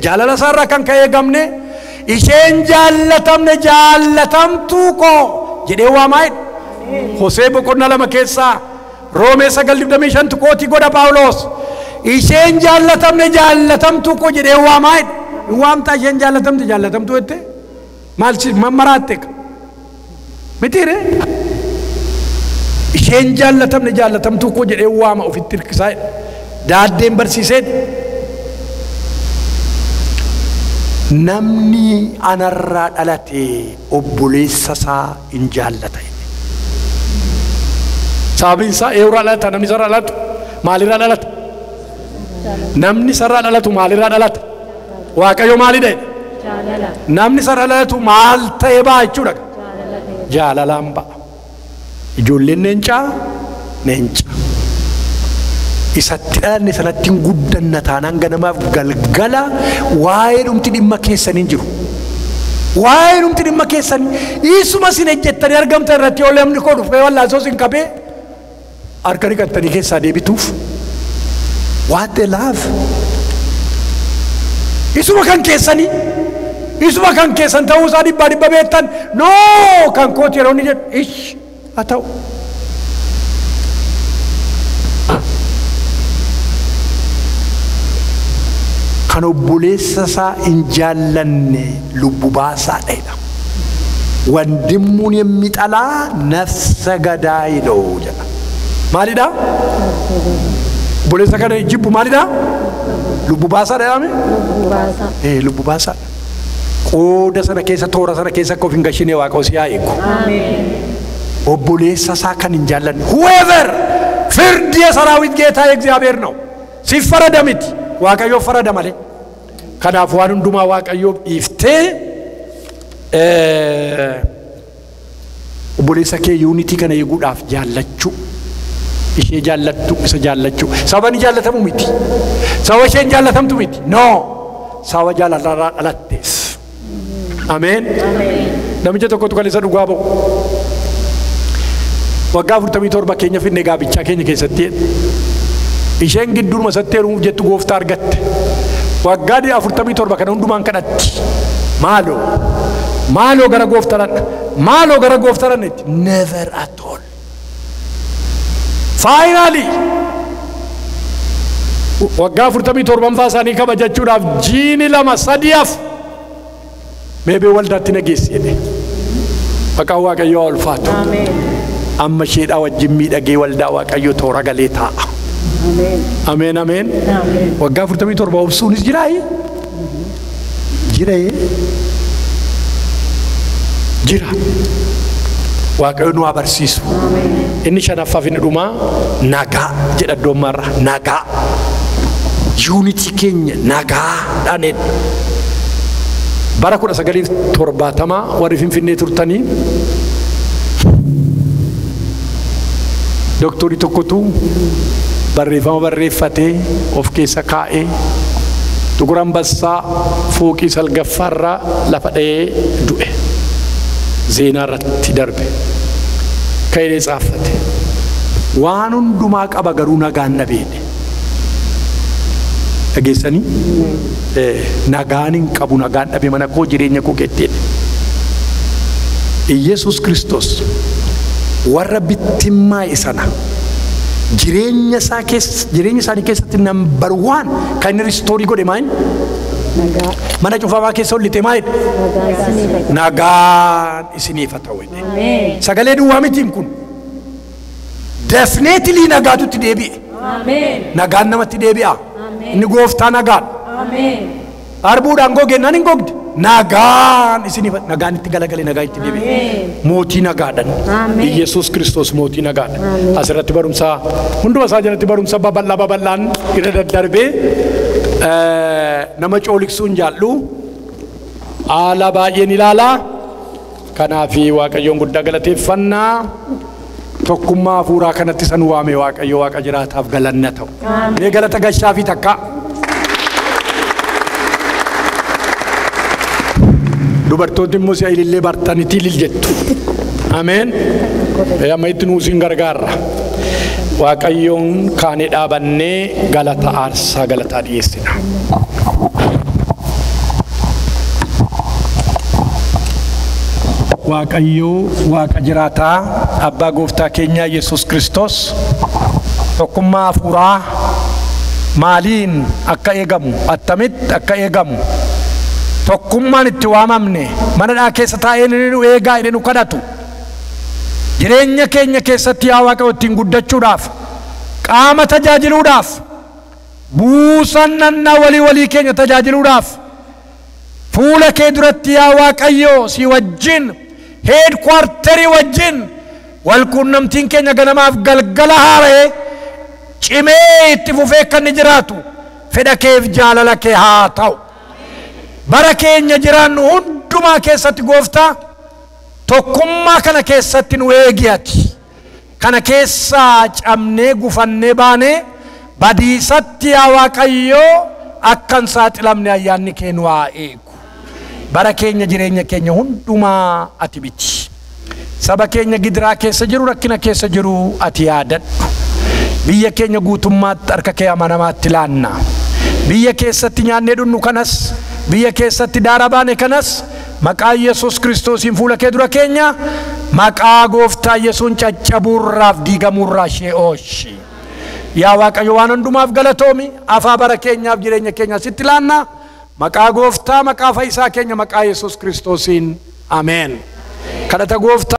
jaalala isaarraa kan ka'ee gamne isheen jaallatamne jaallatamtuu koo jedhee waamaa Hosee boqonnaa 2 keessaa Roomee 9:25 kootii godha Phaawulos isheen jaallatamne jaallatamtuu koo jedhee waamaa waamtaa isheen jaallatamte jaallatamtuu jette maalchi mamaraatte mitiire isheen jaallatamne jaallatamtuu koo jedhee waama ofitti hirkisaa daaddeen barsiisee namni anarraa dhalate obboleessa isaa hin jaallata sababiin isaa eewraa dhalata namni sarraa dhalatu maalirraa dhalata namni sarraa dhalatu maalirraa dhalata waaqayyo maalidha namni sarraa dhalatu maal ta'ee ba'a jechuudha jaalalaan ba'a ijoolleen neencaa neenca isatti dhalanne sanatti hin guddanna taanaan ganamaaf galgala waa'ee dhumti dhimma keessaniin jiru waa'ee dhumti dhimma keessanii isuma sin ejjettanii argamtan irratti yoo lamni koo dhufee wallaasoo sin qabee harka dhiqattanii keessaa deebituuf what they love isuma kan keessanii isuma kan keessan ta'uu isaa dhibba beektan no kan kooti yeroo inni jedhu ish haa ta'u kan obboleessa isaa hin jaallanne lubbu baasaa dheedha wandimmuun የሚጠላ ነፍሰ ገዳይ ነው jedha maalidha obboleessa kana jibbu maalidha lubbu baasaa dheedhame lubbu baasaa qooda sana keessa toora sana keessa akka of hin gashine waaqa osii haa eegu obboleessa isaa kan hin jaallanne whoever firdi የሰራዊት ጌታ የእግዚአብሔር ነው ሲፈረድ miti waaqayyo farada malee kanaaf waan hundumaa waaqayyo iftee obboleessa kee unity kana eeguudhaaf jaallachuu ishee jaallattu isa jaallachuu sabani jaallatamu miti saba isheen jaallatamtu miti no saba jaalallarraa dhalattees ameen namicha tokkotu kan isa dhugaa ba'u waggaa 47 keenya finne gaabichaa keenya keessatti isheen gidduuma satteeruuf jettu gooftaa argatte waggaa 47 kana hundumaan kadhatti maaloo gara gooftaadhaan never at all finally waggaa 47 isaanii kabajachuudhaaf jiini 2-3 meebee waldaatti nageessi jedhe maqaan waaqayyoo ulfaatu amma isheedhaa wajjin miidhagee waldaa waaqayyoo toora galee taa'a ameen ameen waggaa 47 obsuunis jira waaqayyo nu abarsiisu inni shanaffaaf inni dhumaa nagaa jedha doommarra nagaa unity keenya nagaa dhaaneen bara 1970 warri Finfinnee turtanii doktorii tokkotu barreeffama barreeffatee of keessa kaa'ee Tugur Ambassaa fooqii salgaffaarraa lafa dha'ee du'e zeenaa irratti darbe ka'ee xaaffate waan hundumaa qaba garuu nagaan dhabeedhe dhageessanii nagaan hin qabu nagaan dhabe mana koo jireenya koo geetteedhe Yesuus Kiristoos warra bittimmaa isana jireenya isaanii keessatti number 1 kan restore godhe maal mana cufamaa keessa ollite maal nagaan isiniif haa ta'u sagalee duwwaa mitiin kun definitely nagaatutti deebi'e nagaan namatti deebi'a inni gooftaa nagaan arbuudhaan gogennaan hin gogde nagaan isiniif nagaan itti galagale nagaa itti deebi'e mootii nagaadhan Yesuus Kiristoos mootii nagaadhan asirratti barumsa hunduma isaa jalatti barumsa babal'aan irra daddarbee nama cooliksuun jaallu haala baay'een ilaalaa kanaafi waaqayyoon guddaa galateeffannaa tokkummaa hafuuraa kanatti san waame waaqayyo waaqa jiraataaf galanna ta'u mee galata gashaa fi takka dubartoonni immoo si'a ilillee bartanitti ilil jettu ameen amma itti nuusin gargaarra waaqayyoon kaanee dhaabannee galata aarsaa galataa dhiyeessina. waaqayyo waaqa jiraataa abbaa gooftaa keenyaa Yesuus Kiristoos tokkummaa hafuuraa maaliin akka eegamu attamitti akka eegamu tokkummaan itti waamamne manadhaa keessa taa'ee nu eegaa jedhee nu kadhatu jireenya keenya keessatti yaa Waaqayyo ittiin guddachuudhaaf qaama tajaajiluudhaaf buusannaa walii keenya tajaajiluudhaaf fuula kee duratti yaa Waaqayyo si wajjin headquarterii wajjin walquunnamtiin keenya ganamaaf galgala haaree cimee itti fufee kan ni jiraatu fedha keef jaalala kee haa ta'u bara keenya jiraannu hundumaa keessatti gooftaa tokkummaa kana keessatti nu eegiyati kana keessaa cabnee gufannee baanee badiisatti yaa Waaqayyo akkan saaxilamne ayyaanni kee nu haa eegu bara keenya jireenya keenya hundumaa ati biti saba keenya gidiraa keessa jiru rakkina keessa jiru ati yaadadhu biyya keenya guutummaatti harka kee amanamaatti laanna biyya keessatti nyaannee dhunnu kanas biyya keessatti daara baane kanas maqaa Yesuus Kiristoosiin fuula kee dura keenya maqaa gooftaa Yesuun caccabuurraaf diigamuurraa ishee ooshi yaa Waaqayyo waan hundumaaf galatoomi afaa bara keenyaaf jireenya keenya sitti laanna maqaa gooftaa maqaa fayyisaa keenya maqaa Yesuus Kiristoosiin ameen kadhata gooftaa